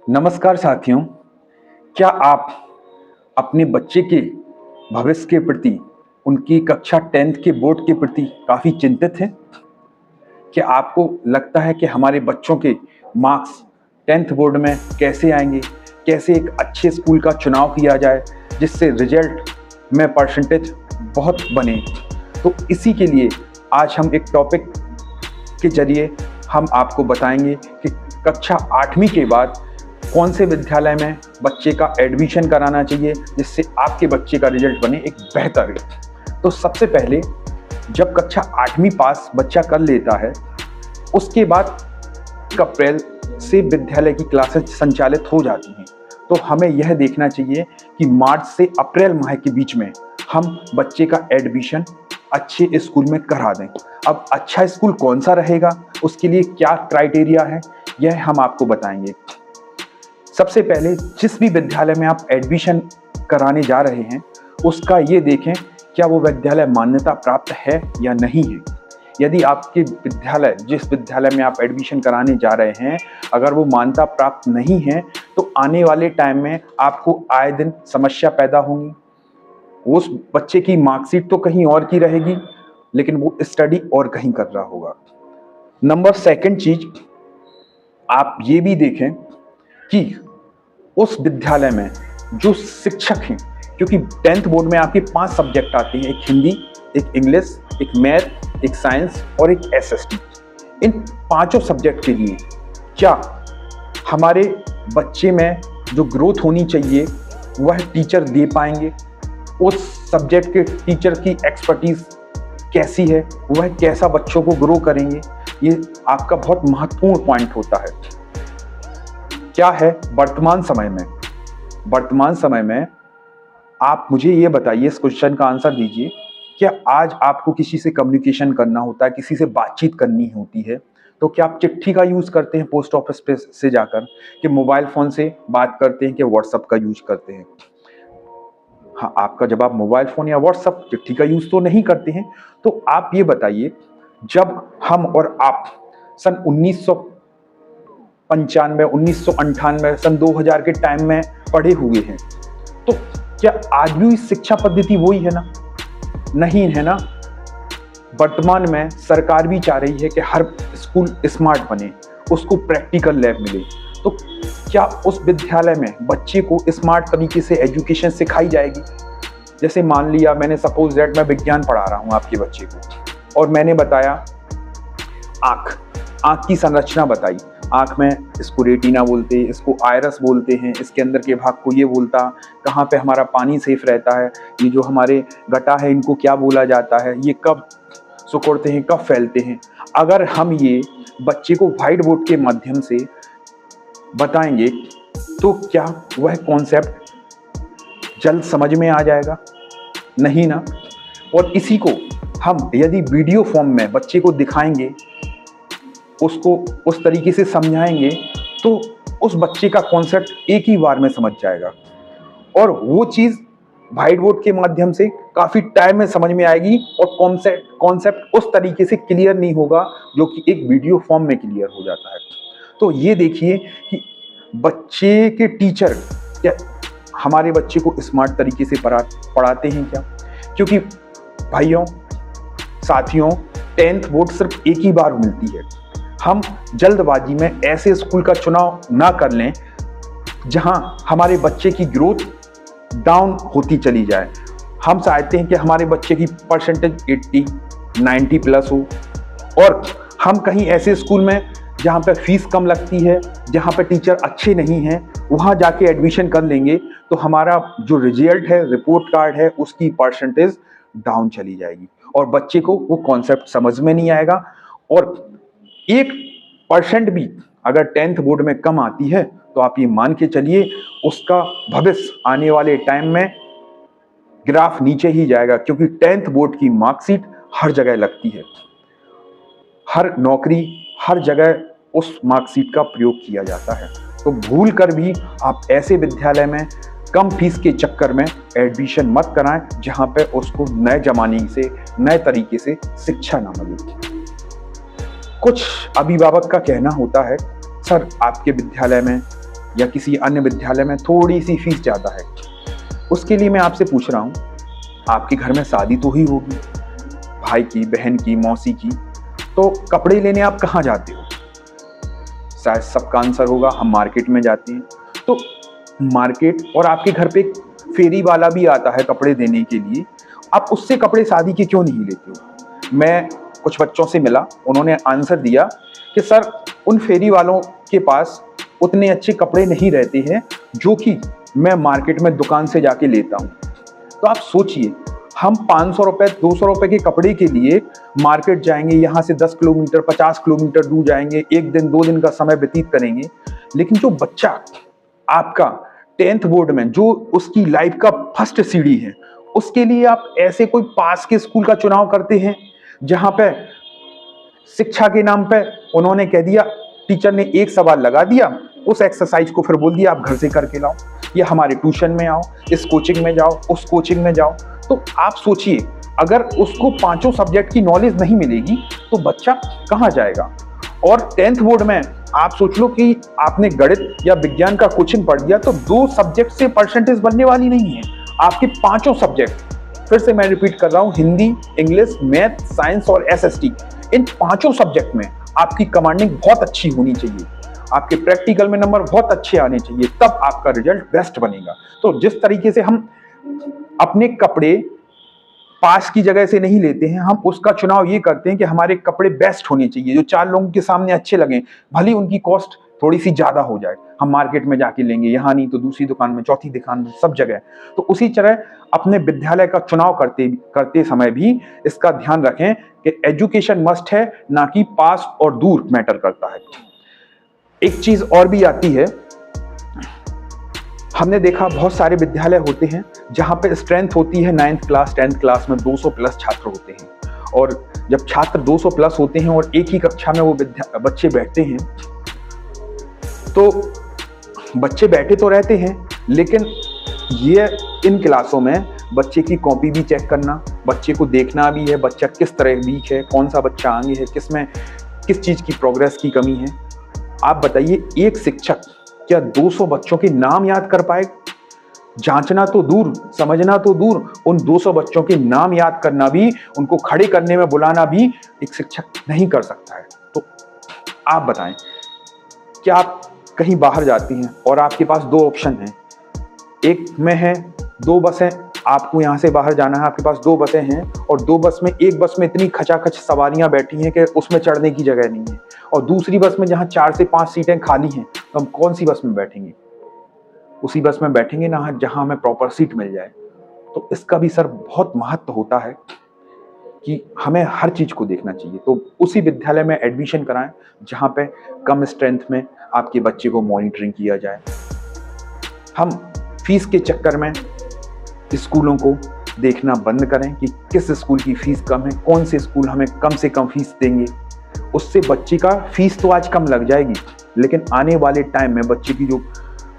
नमस्कार साथियों, क्या आप अपने बच्चे के भविष्य के प्रति, उनकी कक्षा 10th के बोर्ड के प्रति काफ़ी चिंतित हैं? क्या आपको लगता है कि हमारे बच्चों के मार्क्स 10th बोर्ड में कैसे आएंगे? कैसे एक अच्छे स्कूल का चुनाव किया जाए जिससे रिजल्ट में परसेंटेज बहुत बने? तो इसी के लिए आज हम एक टॉपिक के जरिए हम आपको बताएंगे कि कक्षा 8वीं के बाद कौन से विद्यालय में बच्चे का एडमिशन कराना चाहिए जिससे आपके बच्चे का रिजल्ट बने एक बेहतर। तो सबसे पहले जब कक्षा 8वीं पास बच्चा कर लेता है, उसके बाद 1 अप्रैल से विद्यालय की क्लासेस संचालित हो जाती हैं। तो हमें यह देखना चाहिए कि मार्च से अप्रैल माह के बीच में हम बच्चे का एडमिशन अच्छे स्कूल में करा दें। अब अच्छा स्कूल कौन सा रहेगा, उसके लिए क्या क्राइटेरिया है, यह हम आपको बताएंगे। सबसे पहले जिस भी विद्यालय में आप एडमिशन कराने जा रहे हैं, उसका ये देखें क्या वो विद्यालय मान्यता प्राप्त है या नहीं है। यदि आपके विद्यालय, जिस विद्यालय में आप एडमिशन कराने जा रहे हैं, अगर वो मान्यता प्राप्त नहीं है, तो आने वाले टाइम में आपको आए दिन समस्या पैदा होंगी। उस बच्चे की मार्कशीट तो कहीं और की रहेगी, लेकिन वो स्टडी और कहीं कर रहा होगा। नंबर 2 चीज आप ये भी देखें कि उस विद्यालय में जो शिक्षक हैं, क्योंकि 10th बोर्ड में आपके 5 सब्जेक्ट आते हैं, एक हिंदी, एक इंग्लिश, एक मैथ, एक साइंस और एक एसएसटी। इन पांचों सब्जेक्ट के लिए क्या हमारे बच्चे में जो ग्रोथ होनी चाहिए वह टीचर दे पाएंगे? उस सब्जेक्ट के टीचर की एक्सपर्टीज कैसी है, वह कैसा बच्चों को ग्रो करेंगे, ये आपका बहुत महत्वपूर्ण पॉइंट होता है। क्या है वर्तमान समय में आप मुझे ये बताइए, इस क्वेश्चन का आंसर दीजिए। क्या आज आपको किसी से कम्युनिकेशन करना होता है, किसी से बातचीत करनी होती है, तो क्या आप चिट्ठी का यूज करते हैं पोस्ट ऑफिस पे से जाकर, कि मोबाइल फोन से बात करते हैं, कि व्हाट्सएप का यूज करते हैं? हाँ, आपका जवाब मोबाइल फोन या व्हाट्सएप, चिट्ठी का यूज तो नहीं करते हैं। तो आप ये बताइए, जब हम और आप सन 1995, 1998, सन 2000 के टाइम में पढ़े हुए हैं, तो क्या आज भी शिक्षा पद्धति वही है ना? नहीं है ना। वर्तमान में सरकार भी चाह रही है कि हर स्कूल स्मार्ट बने, उसको प्रैक्टिकल लैब मिले। तो क्या उस विद्यालय में बच्चे को स्मार्ट तरीके से एजुकेशन सिखाई जाएगी? जैसे मान लिया मैंने सपोज दैट मैं विज्ञान पढ़ा रहा हूँ आपके बच्चे को, और मैंने बताया आँख की संरचना बताई। आँख में इसको रेटिना बोलते हैं, इसको आयरस बोलते हैं, इसके अंदर के भाग को ये बोलता, कहाँ पे हमारा पानी सेफ रहता है, ये जो हमारे गटा है इनको क्या बोला जाता है, ये कब सिकुड़ते हैं, कब फैलते हैं। अगर हम ये बच्चे को व्हाइट बोर्ड के माध्यम से बताएंगे तो क्या वह कॉन्सेप्ट जल्द समझ में आ जाएगा? नहीं ना। और इसी को हम यदि वीडियो फॉर्म में बच्चे को दिखाएंगे, उसको उस तरीके से समझाएंगे, तो उस बच्चे का कॉन्सेप्ट एक ही बार में समझ जाएगा, और वो चीज़ व्हाइट बोर्ड के माध्यम से काफ़ी टाइम में समझ में आएगी, और कॉन्सेप्ट उस तरीके से क्लियर नहीं होगा जो कि एक वीडियो फॉर्म में क्लियर हो जाता है। तो ये देखिए कि बच्चे के टीचर क्या हमारे बच्चे को स्मार्ट तरीके से पढ़ाते हैं क्या? क्योंकि भाइयों साथियों, 10th बोर्ड सिर्फ एक ही बार मिलती है। हम जल्दबाजी में ऐसे स्कूल का चुनाव ना कर लें जहां हमारे बच्चे की ग्रोथ डाउन होती चली जाए। हम चाहते हैं कि हमारे बच्चे की परसेंटेज 80, 90 प्लस हो, और हम कहीं ऐसे स्कूल में जहाँ पे फीस कम लगती है, जहाँ पे टीचर अच्छे नहीं हैं, वहाँ जाके एडमिशन कर लेंगे, तो हमारा जो रिजल्ट है, रिपोर्ट कार्ड है, उसकी परसेंटेज डाउन चली जाएगी, और बच्चे को वो कॉन्सेप्ट समझ में नहीं आएगा। और 1% भी अगर 10th बोर्ड में कम आती है, तो आप ये मान के चलिए उसका भविष्य आने वाले टाइम में ग्राफ नीचे ही जाएगा, क्योंकि 10th बोर्ड की मार्कशीट हर जगह लगती है, हर नौकरी, हर जगह उस मार्कशीट का प्रयोग किया जाता है। तो भूल कर भी आप ऐसे विद्यालय में कम फीस के चक्कर में एडमिशन मत कराएं जहां पे उसको नए जमाने से, नए तरीके से शिक्षा ना मिले। कुछ अभिभावक का कहना होता है, सर आपके विद्यालय में या किसी अन्य विद्यालय में थोड़ी सी फीस ज़्यादा है। उसके लिए मैं आपसे पूछ रहा हूँ, आपके घर में शादी तो ही होगी, भाई की, बहन की, मौसी की, तो कपड़े लेने आप कहाँ जाते हो? शायद सबका आंसर होगा हम मार्केट में जाते हैं। तो मार्केट, और आपके घर पे एक फेरी वाला भी आता है कपड़े देने के लिए, आप उससे कपड़े शादी के क्यों नहीं लेते हो? मैं कुछ बच्चों से मिला, उन्होंने आंसर दिया कि सर उन फेरी वालों के पास उतने अच्छे कपड़े नहीं रहते हैं जो कि मैं मार्केट में दुकान से जाके लेता हूँ। तो आप सोचिए, हम 500 रुपये 200 रुपये के कपड़े के लिए मार्केट जाएंगे, यहाँ से 10 किलोमीटर 50 किलोमीटर दूर जाएंगे, 1 दिन 2 दिन का समय व्यतीत करेंगे। लेकिन जो बच्चा आपका 10th बोर्ड में, जो उसकी लाइफ का फर्स्ट सीढ़ी है, उसके लिए आप ऐसे कोई पास के स्कूल का चुनाव करते हैं जहां पे शिक्षा के नाम पे उन्होंने कह दिया, टीचर ने एक सवाल लगा दिया, उस एक्सरसाइज को फिर बोल दिया आप घर से करके लाओ, या हमारे ट्यूशन में आओ, इस कोचिंग में जाओ, उस कोचिंग में जाओ। तो आप सोचिए, अगर उसको 5 सब्जेक्ट की नॉलेज नहीं मिलेगी तो बच्चा कहाँ जाएगा? और 10th बोर्ड में आप सोच लो कि आपने गणित या विज्ञान का कोचिंग पढ़ दिया तो 2 सब्जेक्ट से परसेंटेज बनने वाली नहीं है, आपके 5 सब्जेक्ट, फिर से मैं रिपीट कर रहा हूं, हिंदी, इंग्लिश, मैथ, साइंस और एसएसटी, इन 5 सब्जेक्ट में आपकी कमांडिंग बहुत अच्छी होनी चाहिए, आपके प्रैक्टिकल में नंबर बहुत अच्छे आने चाहिए, तब आपका रिजल्ट बेस्ट बनेगा। तो जिस तरीके से हम अपने कपड़े पास की जगह से नहीं लेते हैं, हम उसका चुनाव ये करते हैं कि हमारे कपड़े बेस्ट होने चाहिए, जो 4 लोगों के सामने अच्छे लगें, भले उनकी कॉस्ट थोड़ी सी ज्यादा हो जाए, हम मार्केट में जाके लेंगे, यहाँ नहीं तो दूसरी दुकान में, चौथी दुकान में, सब जगह। तो उसी तरह अपने विद्यालय का चुनाव करते समय भी इसका ध्यान रखें कि एजुकेशन मस्ट है, ना कि पास और दूर मैटर करता है। एक चीज और भी आती है, हमने देखा बहुत सारे विद्यालय होते हैं जहां पे स्ट्रेंथ होती है 9th क्लास 10th क्लास में 200 प्लस छात्र होते हैं, और जब छात्र 200 प्लस होते हैं और एक ही कक्षा में वो बच्चे बैठते हैं, तो बच्चे बैठे तो रहते हैं, लेकिन ये इन क्लासों में बच्चे की कॉपी भी चेक करना, बच्चे को देखना भी है बच्चा किस तरह वीक है, कौन सा बच्चा आगे है, किस चीज की प्रोग्रेस की कमी है। आप बताइए, एक शिक्षक क्या 200 बच्चों के नाम याद कर पाएगा? जांचना तो दूर, समझना तो दूर, उन 200 बच्चों के नाम याद करना भी, उनको खड़े करने में बुलाना भी एक शिक्षक नहीं कर सकता है। तो आप बताएं, क्या आप कहीं बाहर जाती हैं और आपके पास 2 ऑप्शन हैं, एक में है 2 बसें, आपको यहाँ से बाहर जाना है, आपके पास 2 बसें हैं, और 2 बस में एक बस में इतनी खचाखच सवारियां बैठी हैं कि उसमें चढ़ने की जगह नहीं है, और दूसरी बस में जहाँ 4 से 5 सीटें खाली हैं, तो हम कौन सी बस में बैठेंगे? उसी बस में बैठेंगे ना जहां हमें प्रॉपर सीट मिल जाए। तो इसका भी सर बहुत महत्व होता है कि हमें हर चीज को देखना चाहिए। तो उसी विद्यालय में एडमिशन कराएं जहां पे कम स्ट्रेंथ में आपके बच्चे को मॉनिटरिंग किया जाए। हम फीस के चक्कर में स्कूलों को देखना बंद करें कि किस स्कूल की फीस कम है, कौन से स्कूल हमें कम से कम फीस देंगे। उससे बच्चे का फीस तो आज कम लग जाएगी, लेकिन आने वाले टाइम में बच्चे की जो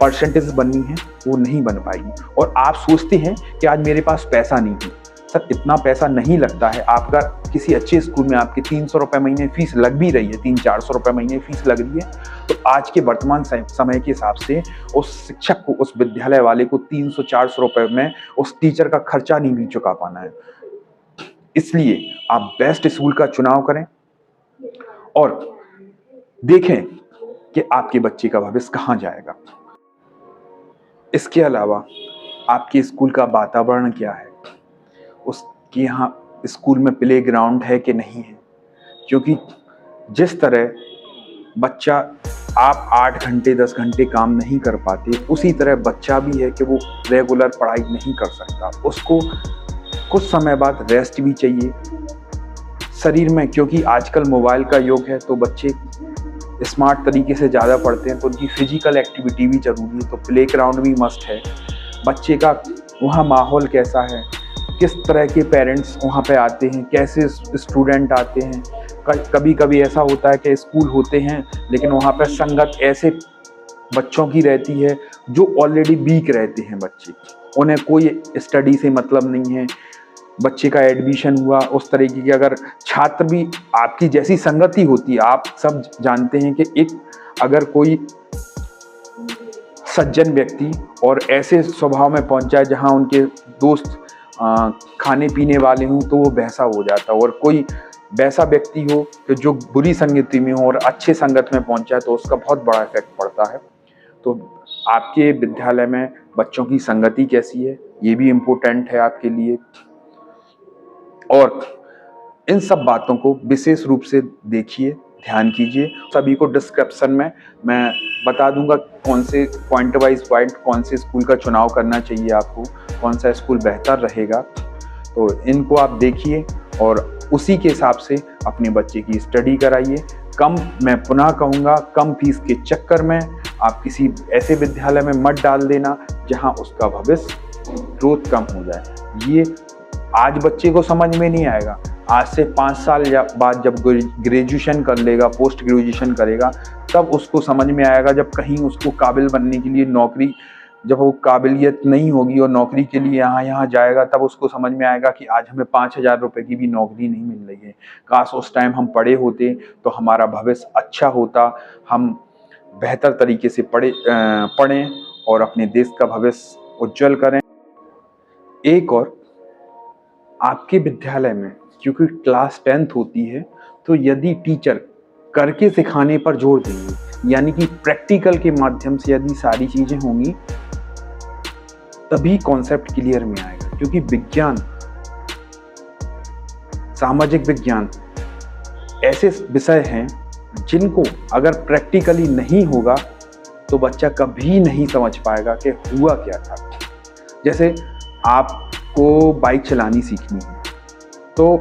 परसेंटेज बननी है वो नहीं बन पाएगी। और आप सोचते हैं कि आज मेरे पास पैसा नहीं है, सर इतना पैसा नहीं लगता है। आपका किसी अच्छे स्कूल में आपके 300 रुपये महीने फीस लग भी रही है, 300-400 रुपये महीने फीस लग रही है, तो आज के वर्तमान समय के हिसाब से उस शिक्षक को, उस विद्यालय वाले को 300-400 रुपये में उस टीचर का खर्चा नहीं भी चुका पाना है। इसलिए आप बेस्ट स्कूल का चुनाव करें और देखें कि आपके बच्चे का भविष्य कहाँ जाएगा। इसके अलावा आपके स्कूल का वातावरण क्या है, उसके यहाँ स्कूल में प्ले ग्राउंड है कि नहीं है, क्योंकि जिस तरह बच्चा आप 8 घंटे 10 घंटे काम नहीं कर पाते, उसी तरह बच्चा भी है कि वो रेगुलर पढ़ाई नहीं कर सकता, उसको कुछ समय बाद रेस्ट भी चाहिए शरीर में, क्योंकि आजकल मोबाइल का युग है, तो बच्चे स्मार्ट तरीके से ज़्यादा पढ़ते हैं, तो उनकी फिजिकल एक्टिविटी भी जरूरी है, तो प्ले ग्राउंड भी मस्ट है। बच्चे का वहाँ माहौल कैसा है, किस तरह के पेरेंट्स वहाँ पे आते हैं, कैसे स्टूडेंट आते हैं। कभी कभी ऐसा होता है कि स्कूल होते हैं लेकिन वहाँ पर संगत ऐसे बच्चों की रहती है जो ऑलरेडी वीक रहते हैं बच्चे, उन्हें कोई स्टडी से मतलब नहीं है। बच्चे का एडमिशन हुआ, उस तरीके की अगर छात्र भी आपकी जैसी संगति होती है, आप सब जानते हैं कि एक अगर कोई सज्जन व्यक्ति और ऐसे स्वभाव में पहुंच जाए जहां उनके दोस्त खाने पीने वाले हों तो वो वैसा हो जाता है, और कोई वैसा व्यक्ति हो कि जो बुरी संगति में हो और अच्छे संगत में पहुंच जाए तो उसका बहुत बड़ा इफेक्ट पड़ता है। तो आपके विद्यालय में बच्चों की संगति कैसी है, ये भी इम्पोर्टेंट है आपके लिए। और इन सब बातों को विशेष रूप से देखिए, ध्यान कीजिए। सभी को डिस्क्रिप्शन में मैं बता दूंगा कौन से पॉइंट वाइज पॉइंट कौन से स्कूल का चुनाव करना चाहिए आपको, कौन सा स्कूल बेहतर रहेगा। तो इनको आप देखिए और उसी के हिसाब से अपने बच्चे की स्टडी कराइए। मैं पुनः कहूँगा, कम फीस के चक्कर में आप किसी ऐसे विद्यालय में मत डाल देना जहाँ उसका भविष्य ग्रोथ कम हो जाए। ये आज बच्चे को समझ में नहीं आएगा, आज से 5 साल बाद जब ग्रेजुएशन कर लेगा, पोस्ट ग्रेजुएशन करेगा, तब उसको समझ में आएगा। जब कहीं उसको काबिल बनने के लिए नौकरी, जब वो काबिलियत नहीं होगी और नौकरी के लिए यहाँ जाएगा, तब उसको समझ में आएगा कि आज हमें 5,000 रुपये की भी नौकरी नहीं मिल रही है। काश उस टाइम हम पढ़े होते तो हमारा भविष्य अच्छा होता, हम बेहतर तरीके से पढ़ें और अपने देश का भविष्य उज्जवल करें। एक और, आपके विद्यालय में क्योंकि क्लास 10th होती है, तो यदि टीचर करके सिखाने पर जोर देंगे, यानी कि प्रैक्टिकल के माध्यम से यदि सारी चीजें होंगी, तभी कॉन्सेप्ट क्लियर में आएगा। क्योंकि विज्ञान, सामाजिक विज्ञान ऐसे विषय हैं जिनको अगर प्रैक्टिकली नहीं होगा तो बच्चा कभी नहीं समझ पाएगा कि हुआ क्या था। जैसे आपको बाइक चलानी सीखनी है, तो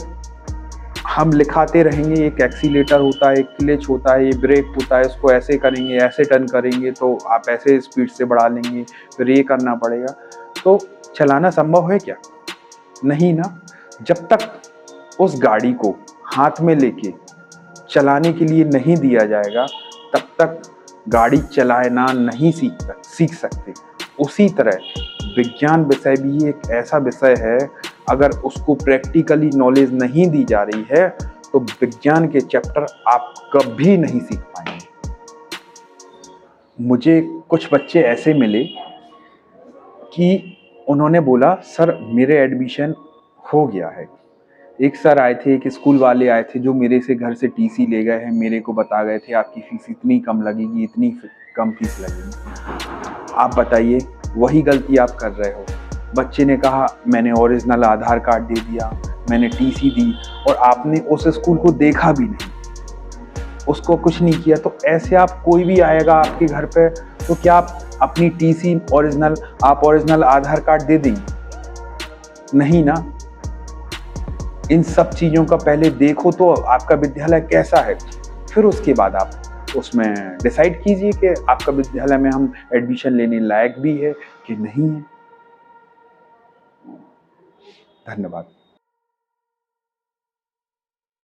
हम लिखाते रहेंगे, एक एक्सीलेटर होता है, एक क्लच होता है, ये ब्रेक होता है, इसको ऐसे करेंगे, ऐसे टर्न करेंगे तो आप ऐसे स्पीड से बढ़ा लेंगे, फिर ये करना पड़ेगा। तो चलाना संभव है क्या? नहीं ना। जब तक उस गाड़ी को हाथ में लेके चलाने के लिए नहीं दिया जाएगा, तब तक गाड़ी चलाना नहीं सीख सकते। उसी तरह विज्ञान विषय भी एक ऐसा विषय है, अगर उसको प्रैक्टिकली नॉलेज नहीं दी जा रही है तो विज्ञान के चैप्टर आप कभी नहीं सीख पाएंगे। मुझे कुछ बच्चे ऐसे मिले कि उन्होंने बोला, सर मेरे एडमिशन हो गया है। एक सर आए थे, एक स्कूल वाले आए थे जो मेरे से घर से टीसी ले गए हैं, मेरे को बता गए थे आपकी फीस इतनी कम लगेगी, इतनी कम फीस लगेगी। आप बताइए, वही गलती आप कर रहे हो। बच्चे ने कहा मैंने ओरिजिनल आधार कार्ड दे दिया, मैंने टीसी दी, और आपने उस स्कूल को देखा भी नहीं, उसको कुछ नहीं किया। तो ऐसे आप, कोई भी आएगा आपके घर पे तो क्या आप अपनी टीसी ओरिजिनल आधार कार्ड दे देंगे? नहीं ना। इन सब चीज़ों का पहले देखो तो आपका विद्यालय कैसा है, फिर उसके बाद आप उसमें डिसाइड कीजिए कि आपका विद्यालय में हम एडमिशन लेने लायक भी है कि नहीं है। धन्यवाद।